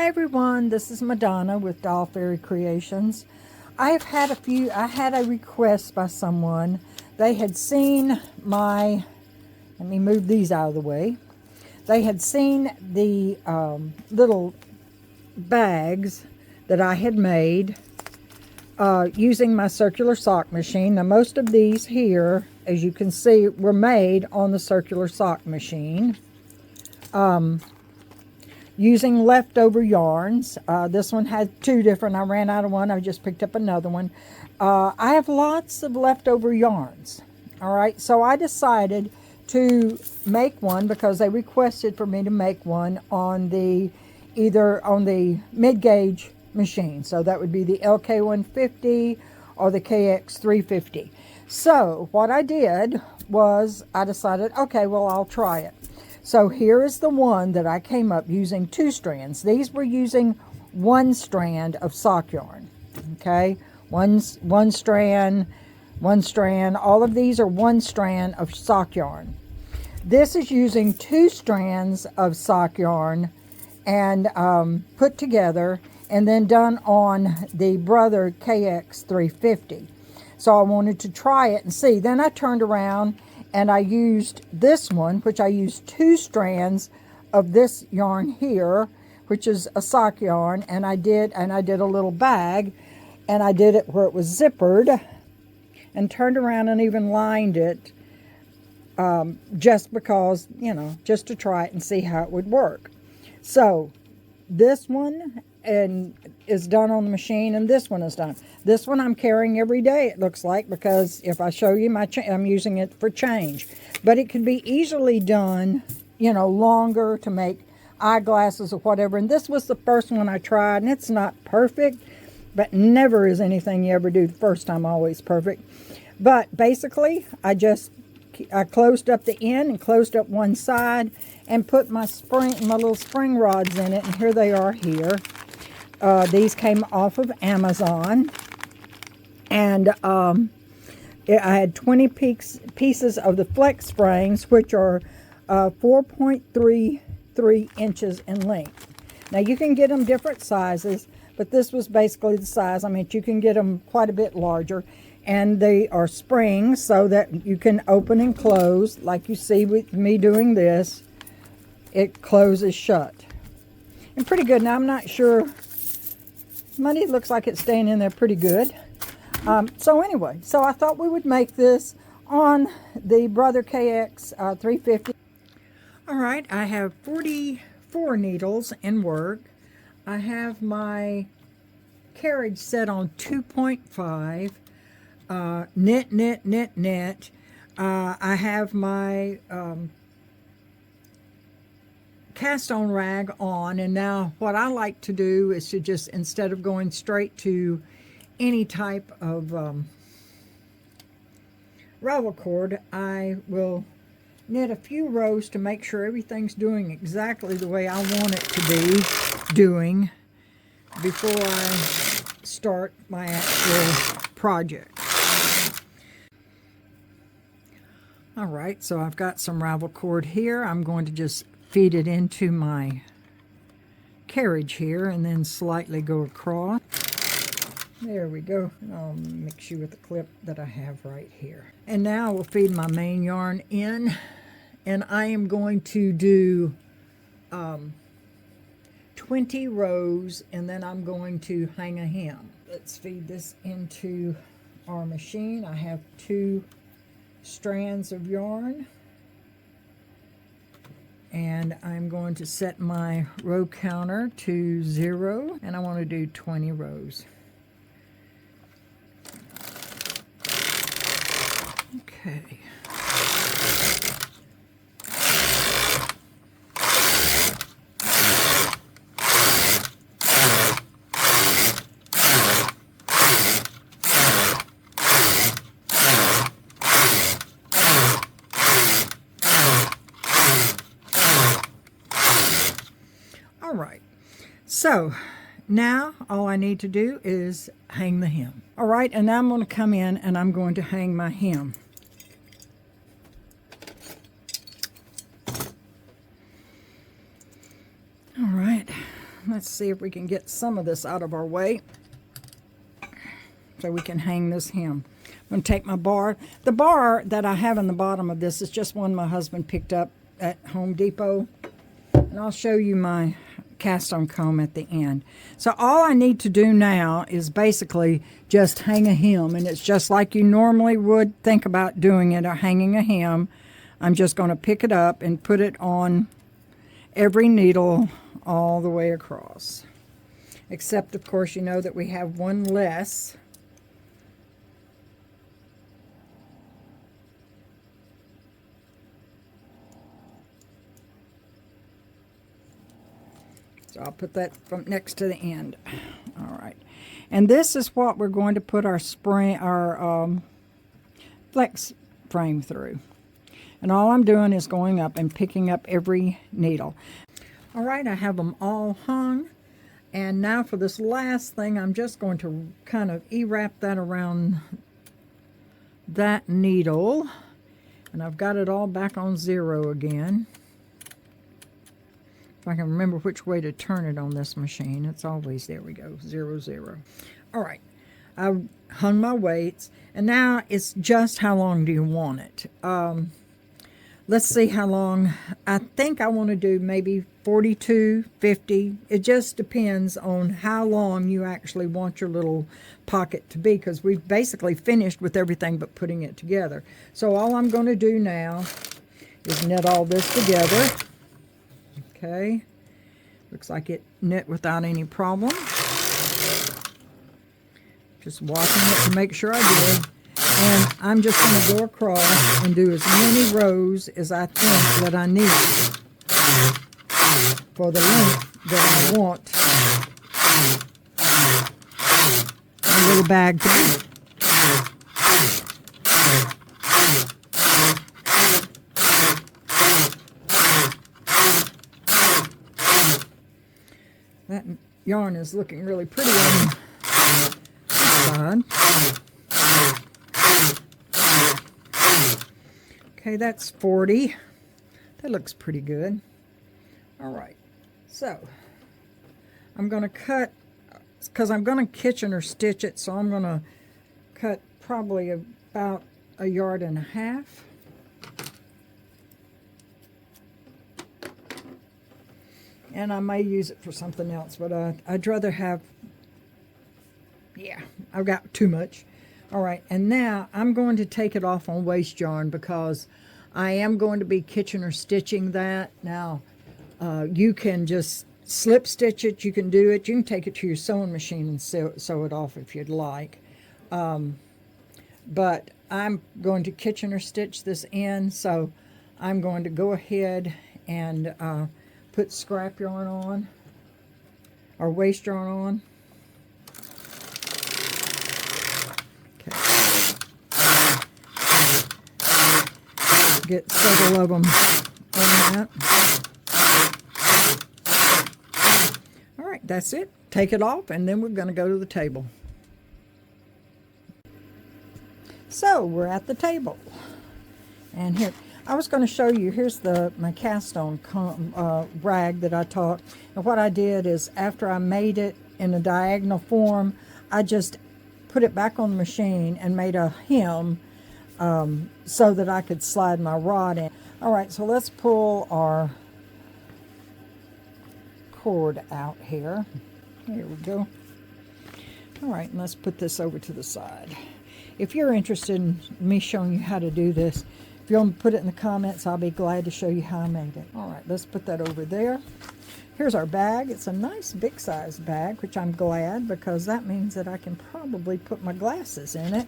Hi everyone, this is Madonna with Doll Fairy Creations. I had a request by someone. They had seen let me move these out of the way. They had seen the little bags that I had made using my circular sock machine. Now most of these here, as you can see, were made on the circular sock machine. Using leftover yarns. This one had two different. I ran out of one. I just picked up another one. I have lots of leftover yarns. All right, so I decided to make one because they requested for me to make one on either on the mid-gauge machine. So that would be the LK150 or the KX350. So what I did was I decided, okay, well, I'll try it. So here is the one that I came up using 2 strands. These were using 1 strand of sock yarn. Okay, one strand, 1 strand. All of these are 1 strand of sock yarn. This is using 2 strands of sock yarn and put together and then done on the Brother KX350. So I wanted to try it and see. Then I turned around and I used this one, which I used 2 strands of this yarn here, which is a sock yarn, and I did a little bag, and I did it where it was zippered, and turned around and even lined it, just because, you know, just to try it and see how it would work. So this one is done on the machine, and this one is done. This one I'm carrying every day, it looks like, because if I show you I'm using it for change. But it could be easily done, you know, longer to make eyeglasses or whatever. And this was the first one I tried, and it's not perfect, but never is anything you ever do the first time always perfect. But basically, I closed up the end and closed up one side and put my little spring rods in it, and here they are here. These came off of Amazon, and I had 20 pieces of the flex springs, which are 4.33 inches in length. Now you can get them different sizes, but this was basically the size. I mean, you can get them quite a bit larger, and they are springs so that you can open and close, like you see with me doing this. It closes shut. And pretty good. Now I'm not sure. Money looks like it's staying in there pretty good. So anyway, so I thought we would make this on the Brother KX350. All right, I have 44 needles in work. I have my carriage set on 2.5. Knit, knit, knit, knit. I have my cast on rag on, and now what I like to do is to just, instead of going straight to any type of ravel cord, I will knit a few rows to make sure everything's doing exactly the way I want it to be doing before I start my actual project. All right, so I've got some ravel cord here. I'm going to just feed it into my carriage here and then slightly go across. There we go. I'll mix you with the clip that I have right here. And now we'll feed my main yarn in, and I am going to do 20 rows, and then I'm going to hang a hem. Let's feed this into our machine. I have 2 strands of yarn, and I'm going to set my row counter to 0, and I want to do 20 rows. Okay. All right, so now all I need to do is hang the hem. All right, and now I'm going to come in and I'm going to hang my hem. All right, let's see if we can get some of this out of our way so we can hang this hem. I'm going to take my bar. The bar that I have in the bottom of this is just one my husband picked up at Home Depot. And I'll show you my cast on comb at the end. So all I need to do now is basically just hang a hem, and it's just like you normally would think about doing it, or hanging a hem. I'm just going to pick it up and put it on every needle all the way across. Except, of course, you know that we have one less. So I'll put that from next to the end. All right. And this is what we're going to put our flex frame through. And all I'm doing is going up and picking up every needle. All right, I have them all hung. And now for this last thing, I'm just going to kind of E-wrap that around that needle. And I've got it all back on 0 again. If I can remember which way to turn it on this machine. It's always, there we go, 0, 0. All right, I hung my weights, and now it's just how long do you want it? Let's see how long. I think I want to do maybe 42, 50. It just depends on how long you actually want your little pocket to be, because we've basically finished with everything but putting it together. So all I'm going to do now is knit all this together. Okay, looks like it knit without any problem. Just watching it to make sure I did. And I'm just going to go across and do as many rows as I think that I need for the length that I want my little bag to be. That yarn is looking really pretty on this side. Okay, that's 40. That looks pretty good. All right, so I'm going to cut, because I'm going to Kitchener stitch it, so I'm going to cut probably about 1.5 yards. And I may use it for something else, but I'd rather have, yeah, I've got too much. All right, and now I'm going to take it off on waste yarn because I am going to be Kitchener stitching that. Now, you can just slip stitch it, you can do it, you can take it to your sewing machine and sew it off if you'd like. But I'm going to Kitchener stitch this in, so I'm going to go ahead and put scrap yarn on, or waste yarn on. Okay. Get several of them on that. All right, that's it. Take it off, and then we're going to go to the table. So we're at the table, and here I was going to show you. Here's my cast on rag that I taught, and what I did is after I made it in a diagonal form, I just put it back on the machine and made a hem so that I could slide my rod in. All right, so let's pull our cord out here. Here we go. All right, and let's put this over to the side. If you're interested in me showing you how to do this, if you'll put it in the comments, I'll be glad to show you how I made it. All right, let's put that over there. Here's our bag. It's a nice big size bag, which I'm glad because that means that I can probably put my glasses in it.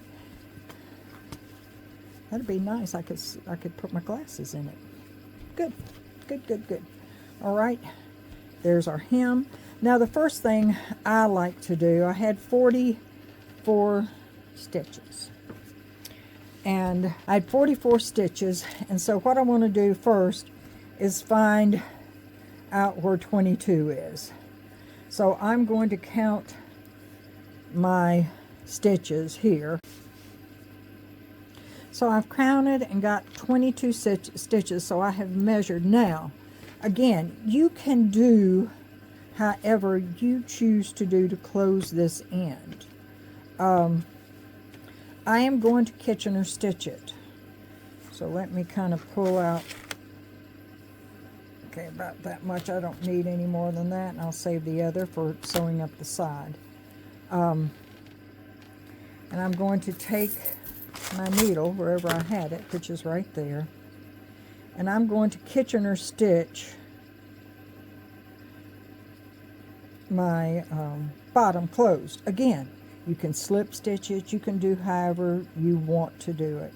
That'd be nice. I could put my glasses in it. Good, good, good, good. All right, there's our hem. Now the first thing I like to do, I had 44 stitches. And I had 44 stitches, and so what I want to do first is find out where 22 is. So I'm going to count my stitches here. So I've counted and got 22 stitches, so I have measured. Now, again, you can do however you choose to do to close this end. I am going to Kitchener stitch it. So let me kind of pull out, okay, about that much. I don't need any more than that, and I'll save the other for sewing up the side. And I'm going to take my needle, wherever I had it, which is right there, and I'm going to Kitchener stitch my bottom closed. Again, you can slip stitch it, you can do however you want to do it.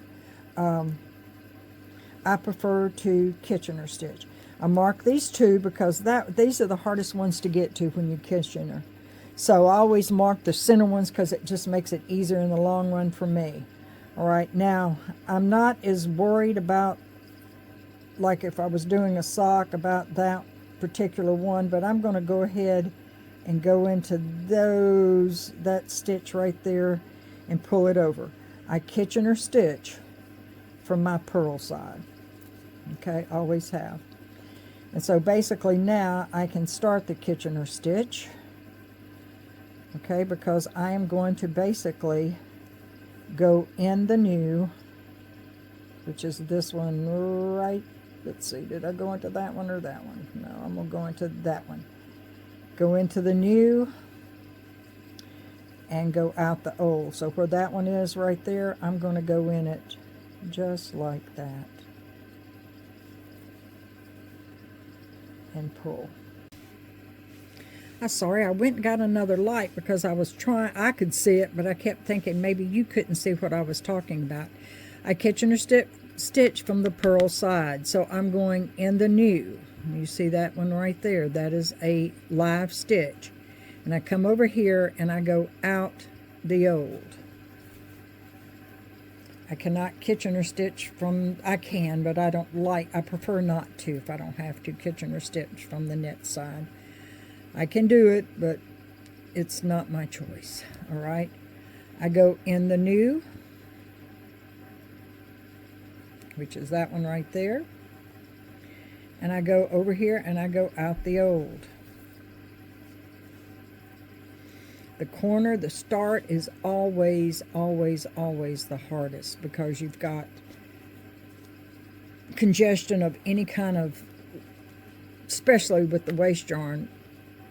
I prefer to Kitchener stitch. I mark these two because these are the hardest ones to get to when you Kitchener. So I always mark the center ones because it just makes it easier in the long run for me. All right, now I'm not as worried about, like if I was doing a sock, about that particular one, but I'm going to go ahead and go into that stitch right there and pull it over. I Kitchener stitch from my purl side. Okay, always have. And so basically now I can start the Kitchener stitch. Okay, because I am going to basically go in the new, which is this one right, let's see, did I go into that one or that one? No, I'm going to go into that one. Go into the new and go out the old. So where that one is right there, I'm going to go in it just like that and pull. I'm sorry, I went and got another light because I could see it, but I kept thinking maybe you couldn't see what I was talking about. I Kitchener stitch from the purl side, so I'm going in the new. You see that one right there? That is a live stitch. And I come over here and I go out the old. I cannot Kitchener stitch from, I can, but I prefer not to if I don't have to Kitchener stitch from the knit side. I can do it, but it's not my choice. All right. I go in the new, which is that one right there. And I go over here and I go out the old. The corner, the start is always, always, always the hardest because you've got congestion of any kind of, especially with the waste yarn,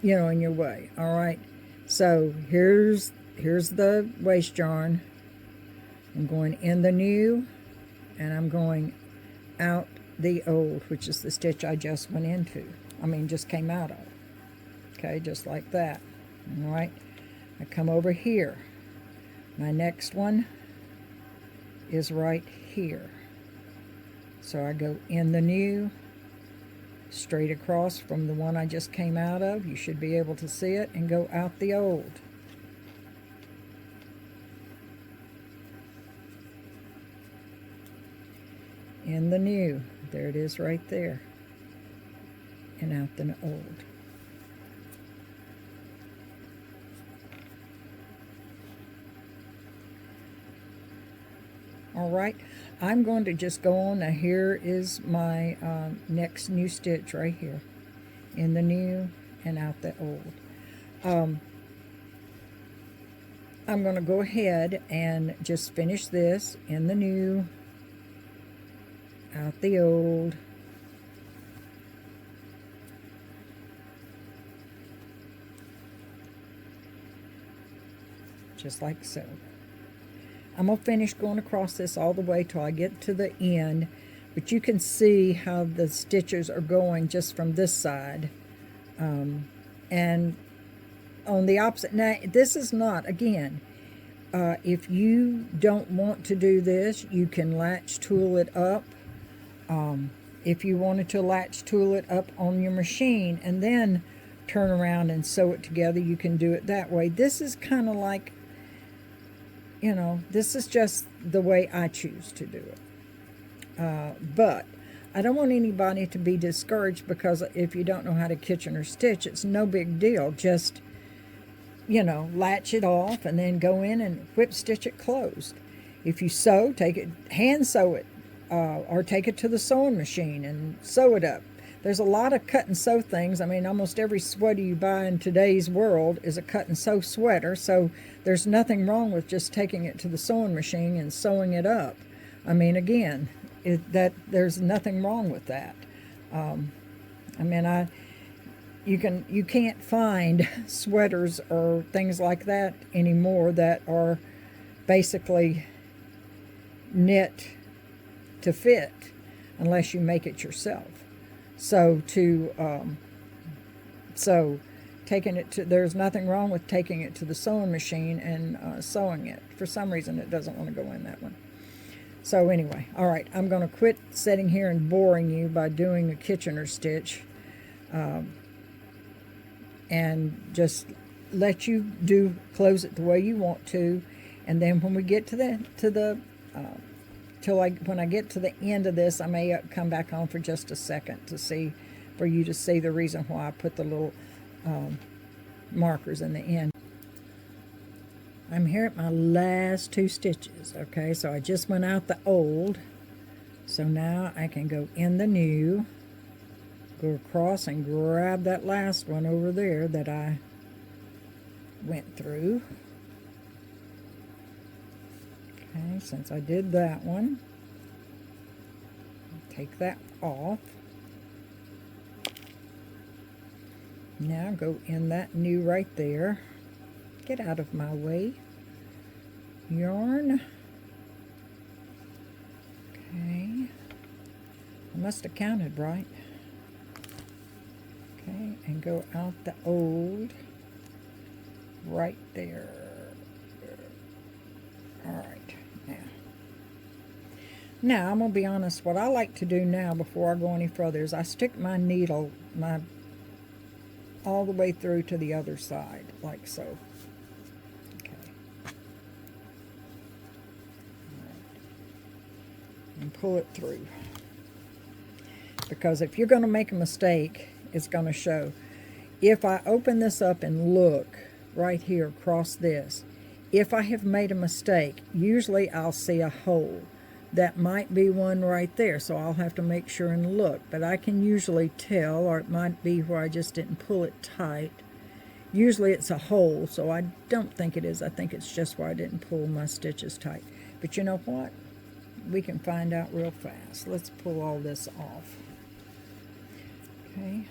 you know, in your way. All right. So here's the waste yarn. I'm going in the new and I'm going out the old, which is the stitch I just went into. Just came out of. Okay, just like that. All right. I come over here. My next one is right here. So I go in the new, straight across from the one I just came out of. You should be able to see it, and go out the old. In the new. There it is right there. And out the old. All right, I'm going to just go on. Now here is my next new stitch right here. In the new and out the old. I'm going to go ahead and just finish this in the new, out the old. Just like so. I'm going to finish going across this all the way till I get to the end, but you can see how the stitches are going just from this side. And on the opposite, now this is not, again, if you don't want to do this, you can latch tool it up. If you wanted to latch tool it up on your machine and then turn around and sew it together, you can do it that way. This is kind of like, you know, this is just the way I choose to do it. But I don't want anybody to be discouraged because if you don't know how to Kitchener stitch, it's no big deal. Just, you know, latch it off and then go in and whip stitch it closed. If you sew, take it, hand sew it, or take it to the sewing machine and sew it up. there's a lot of cut and sew things. I mean, almost every sweater you buy in today's world is a cut and sew sweater, so there's nothing wrong with just taking it to the sewing machine and sewing it up. I mean, again, there's nothing wrong with that. I mean, you can't find sweaters or things like that anymore that are basically knit to fit unless you make it yourself. So taking it to, there's nothing wrong with taking it to the sewing machine and sewing it. For some reason, it doesn't want to go in that one. So anyway, all right, I'm going to quit sitting here and boring you by doing a Kitchener stitch, and just let you close it the way you want to. And then when we get when I get to the end of this, I may come back on for just a second for you to see the reason why I put the little markers in the end. I'm here at my last 2 stitches, okay? So I just went out the old, so now I can go in the new, go across and grab that last one over there that I went through. Okay, since I did that one, take that off. Now go in that new right there. Get out of my way. Yarn. Okay. I must have counted right. Okay, and go out the old right there. All right. Now, I'm going to be honest, what I like to do now before I go any further is I stick my needle all the way through to the other side, like so. Okay. And pull it through. Because if you're going to make a mistake, it's going to show. If I open this up and look right here across this, if I have made a mistake, usually I'll see a hole. That might be one right there, so I'll have to make sure and look. But I can usually tell, or it might be where I just didn't pull it tight. Usually it's a hole, so I don't think it is. I think it's just where I didn't pull my stitches tight. But you know what? We can find out real fast. Let's pull all this off. Okay.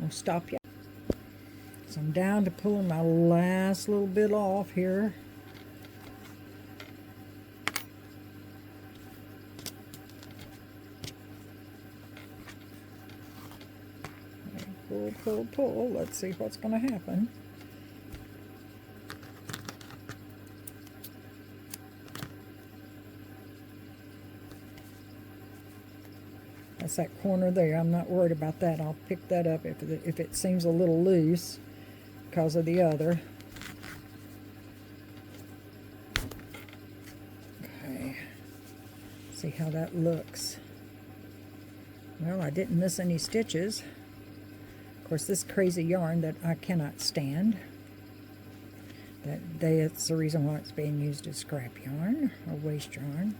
I'll stop you. So I'm down to pulling my last little bit off here. Pull, pull, pull. Let's see what's going to happen. That's that corner there. I'm not worried about that. I'll pick that up if it seems a little loose because of the other. Okay. See how that looks. Well, I didn't miss any stitches. Of course, this crazy yarn that I cannot stand. That's the reason why it's being used as scrap yarn or waste yarn.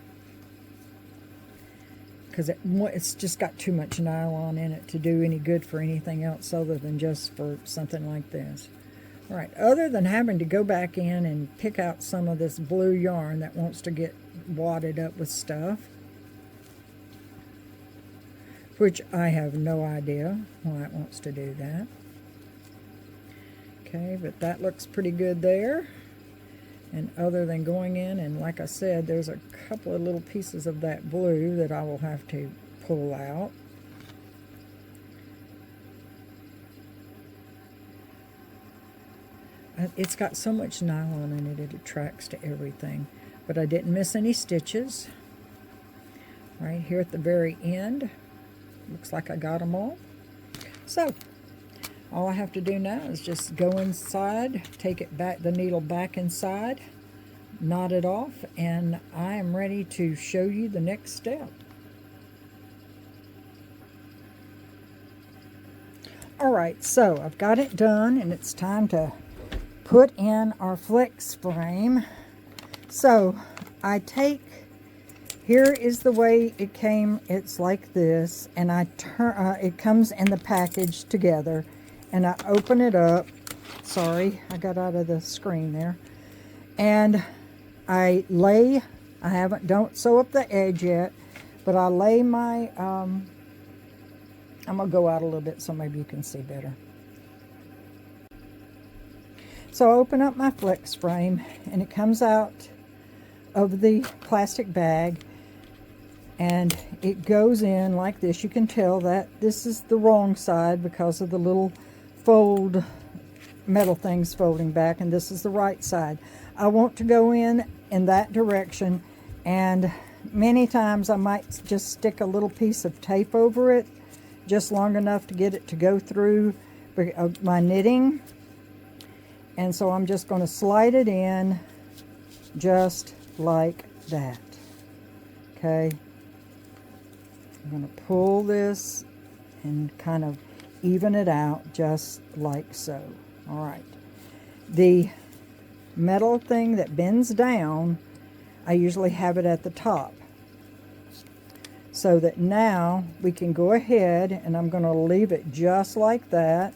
Because it's just got too much nylon in it to do any good for anything else other than just for something like this. All right, other than having to go back in and pick out some of this blue yarn that wants to get wadded up with stuff, which I have no idea why it wants to do that. Okay, but that looks pretty good there. And other than going in, and like I said, there's a couple of little pieces of that blue that I will have to pull out. It's got so much nylon in it, it attracts to everything. But I didn't miss any stitches. Right here at the very end. Looks like I got them all. So, all I have to do now is just go inside, take it back, the needle back inside, knot it off, and I am ready to show you the next step. Alright, so I've got it done, and it's time to put in our flex frame. So, I take here is the way it came. It's like this, and I turn. It comes in the package together, and I open it up. Sorry, I got out of the screen there, and I lay. Don't sew up the edge yet, but I lay my. I'm gonna go out a little bit so maybe you can see better. So I open up my flex frame, and it comes out of the plastic bag, and it goes in like this. You can tell that this is the wrong side because of the little metal things folding back, and this is the right side. I want to go in that direction, and many times I might just stick a little piece of tape over it, just long enough to get it to go through my knitting. And so I'm just going to slide it in just like that. Okay. I'm going to pull this and kind of even it out just like so. All right. The metal thing that bends down, I usually have it at the top. So that now we can go ahead, and I'm going to leave it just like that.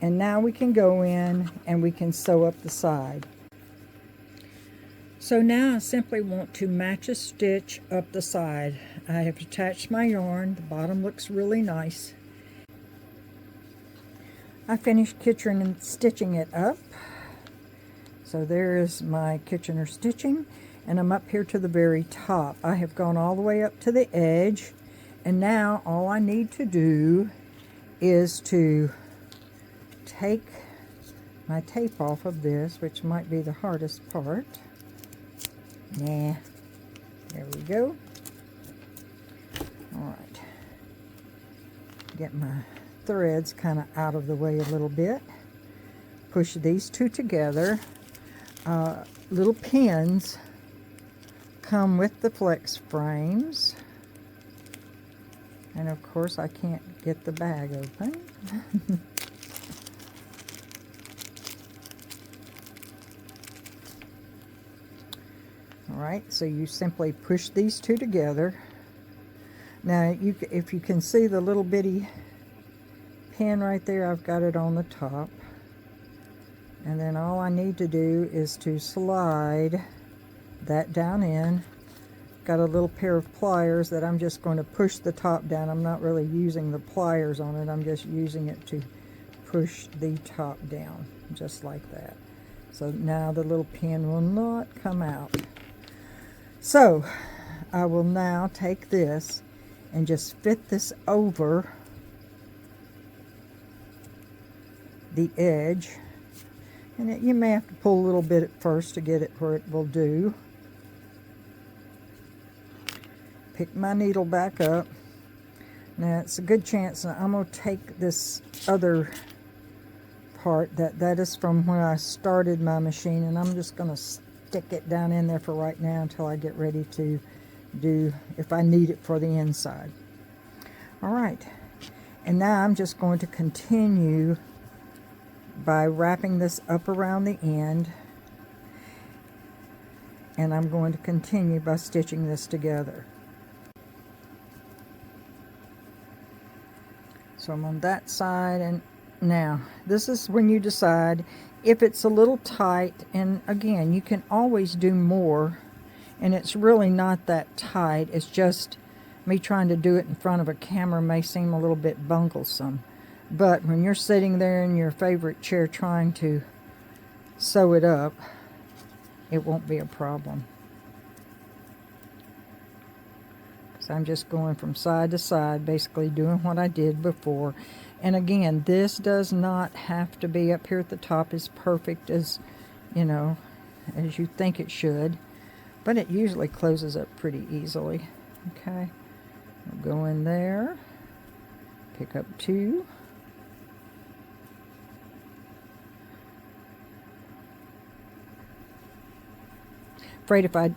And now we can go in and we can sew up the side. So now I simply want to match a stitch up the side. I have attached my yarn. The bottom looks really nice. I finished Kitchener stitching it up. So there is my Kitchener stitching, and I'm up here to the very top. I have gone all the way up to the edge, and now all I need to do is to take my tape off of this, which might be the hardest part. There we go. All right. Get my threads kind of out of the way a little bit. Push these two together. Little pins come with the flex frames. And of course I can't get the bag open. Alright, so you simply push these two together. Now, if you can see the little bitty pin right there, I've got it on the top. And then all I need to do is to slide that down in. Got a little pair of pliers that I'm just going to push the top down. I'm not really using the pliers on it. I'm just using it to push the top down, just like that. So now the little pin will not come out. So I will now take this and just fit this over the edge. And you may have to pull a little bit at first to get it where it will do. Pick my needle back up. Now it's a good chance that I'm going to take this other part that is from when I started my machine, and I'm just going to stick it down in there for right now until I get ready to do, if I need it for the inside. Alright, and now I'm just going to continue by wrapping this up around the end, and I'm going to continue by stitching this together. So I'm on that side, and now this is when you decide if it's a little tight, and again, you can always do more, and it's really not that tight. It's just me trying to do it in front of a camera may seem a little bit bunglesome. But when you're sitting there in your favorite chair trying to sew it up, it won't be a problem. So I'm just going from side to side, basically doing what I did before. And again, this does not have to be up here at the top as perfect as, you know, as you think it should. But it usually closes up pretty easily. Okay, we'll go in there, pick up two. Afraid if I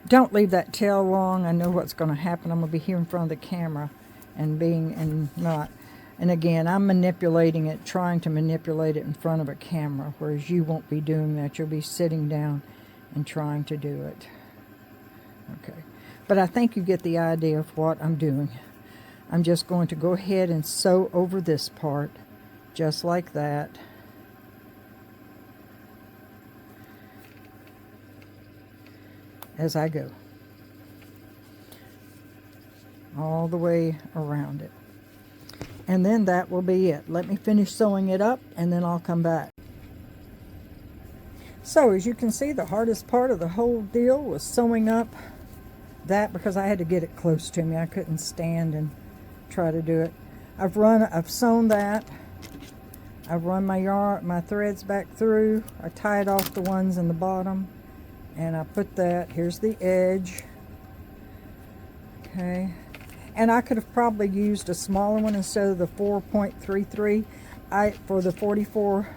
don't leave that tail long, I know what's going to happen. I'm going to be here in front of the camera and not. And again, I'm manipulating it, trying to manipulate it in front of a camera, whereas you won't be doing that. You'll be sitting down and trying to do it. Okay, but I think you get the idea of what I'm doing. I'm just going to go ahead and sew over this part, just like that. As I go. All the way around it. And then that will be it. Let me finish sewing it up and then I'll come back. So as you can see, the hardest part of the whole deal was sewing up that, because I had to get it close to me. I couldn't stand and try to do it. I've sewn that. I've run my threads back through. I tied off the ones in the bottom and I put that, here's the edge. Okay. And I could have probably used a smaller one instead of the 4.33 for the 44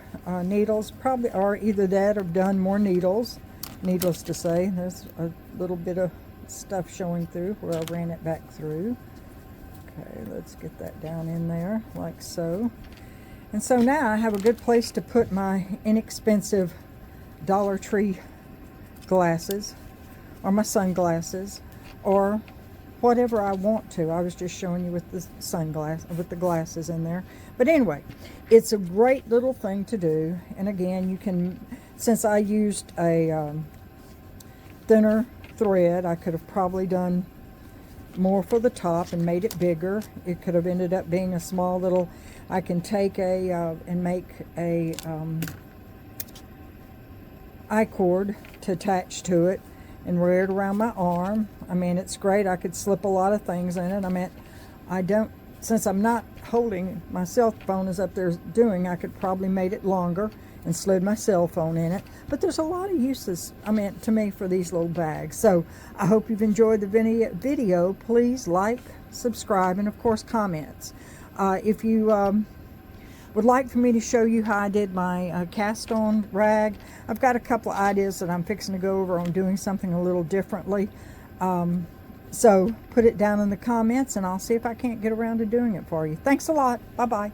needles, probably, or either that or done more needles. Needless to say, there's a little bit of stuff showing through where I ran it back through. Okay, let's get that down in there like so. And so now I have a good place to put my inexpensive Dollar Tree glasses, or my sunglasses, or whatever I want to. I was just showing you with the glasses in there. But anyway, it's a great little thing to do. And again, you can, since I used a thinner thread, I could have probably done more for the top and made it bigger. It could have ended up being a small little, I can take and make a I-cord to attach to it and wear it around my arm. I mean, it's great. I could slip a lot of things in it. I mean, since I'm not holding my cell phone as up there doing, I could probably made it longer and slid my cell phone in it. But there's a lot of uses, I mean, to me, for these little bags. So I hope you've enjoyed the video. Please like, subscribe, and of course comments. If you would like for me to show you how I did my cast on rag, I've got a couple of ideas that I'm fixing to go over on doing something a little differently. So put it down in the comments and I'll see if I can't get around to doing it for you. Thanks a lot. Bye-bye.